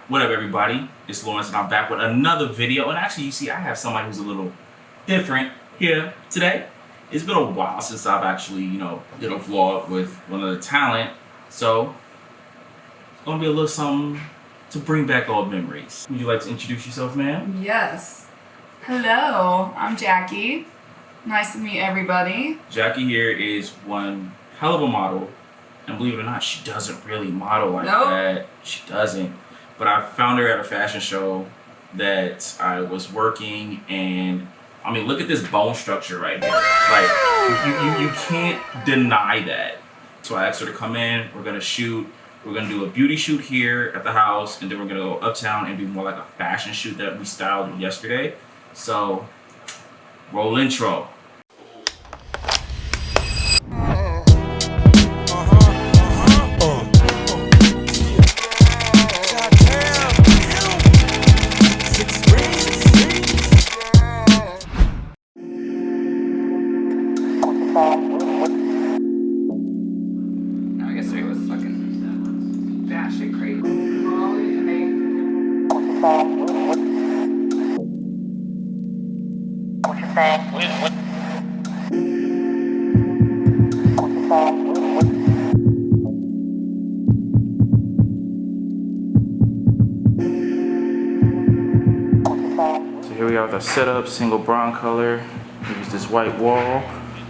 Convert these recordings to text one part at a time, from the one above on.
What up, everybody? It's Lawrence, and I'm back with another video. And actually, you see, I have somebody who's a little different here today. It's been a while since I've actually, did a vlog with one of the talent. So, it's gonna be a little something to bring back old memories. Would you like to introduce yourself, ma'am? Yes. Hello, I'm Jackie. Nice to meet everybody. Jackie here is one hell of a model. And believe it or not, she doesn't really model like that. She doesn't. But I found her at a fashion show that I was working, and I mean, look at this bone structure right here. Like, you can't deny that. So I asked her to come in. We're gonna shoot. We're gonna do a beauty shoot here at the house, and then we're gonna go uptown and do more like a fashion shoot that we styled yesterday. So, roll intro. I guess it was fucking that shit crazy. What you say? So here we are with our setup, single brown color. Use this white wall,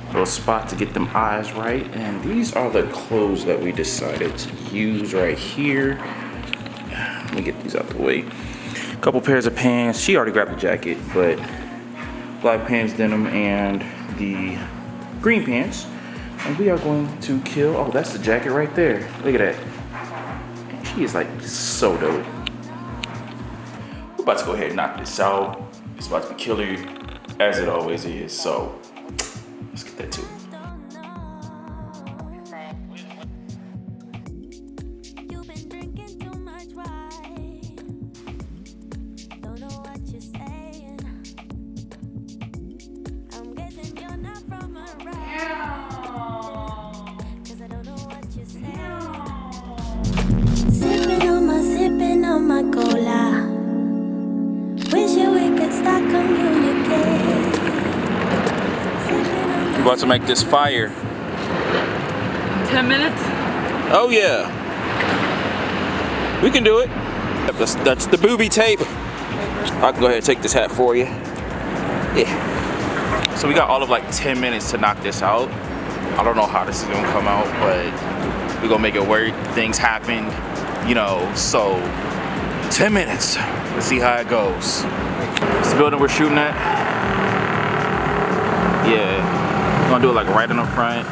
little spot to get them eyes right. And these are the clothes that we decided to use right here. Let me get these out the way. A couple pairs of pants. She already grabbed the jacket, but black pants, denim, and the green pants. And we are going to kill, oh, that's the jacket right there. Look at that. And she is like so dope. We're about to go ahead and knock this out. It's about to be killer, as it always is. So let's get that too. Sipping on my cola. Wishing we could start communicating. We're about to make this fire. 10 minutes? Oh yeah. We can do it. That's the booby tape. I can go ahead and take this hat for you. Yeah. So we got all of like 10 minutes to knock this out. I don't know how this is gonna come out, but we're gonna make it work. Things happen, so 10 minutes. Let's see how it goes. It's the building we're shooting at. Yeah. We're gonna do it like right in the front.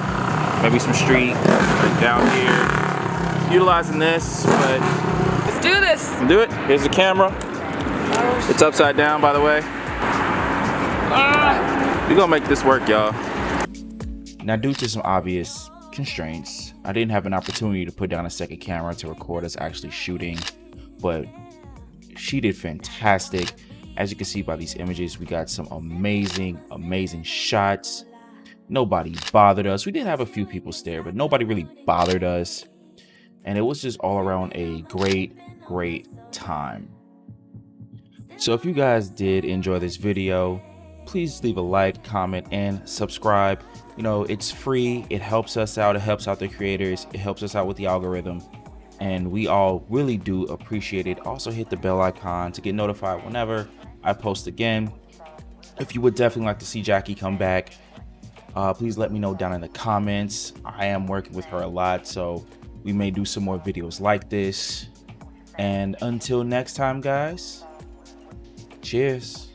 Maybe some street like down here. Utilizing this, but Let's do this. do it. Here's the camera. It's upside down, by the way. We're gonna make this work, y'all. Now, due to some obvious constraints, I didn't have an opportunity to put down a second camera to record us actually shooting, but she did fantastic. As you can see by these images, we got some amazing shots. Nobody bothered us. We did have a few people stare, but nobody really bothered us. And it was just all around a great time. So if you guys did enjoy this video, please leave a like, comment, and subscribe. It's free. It helps us out. It helps out the creators. It helps us out with the algorithm. And we all really do appreciate it. Also hit the bell icon to get notified whenever I post again. If you would definitely like to see Jackie come back, please let me know down in the comments. I am working with her a lot, so we may do some more videos like this. And until next time, guys, cheers.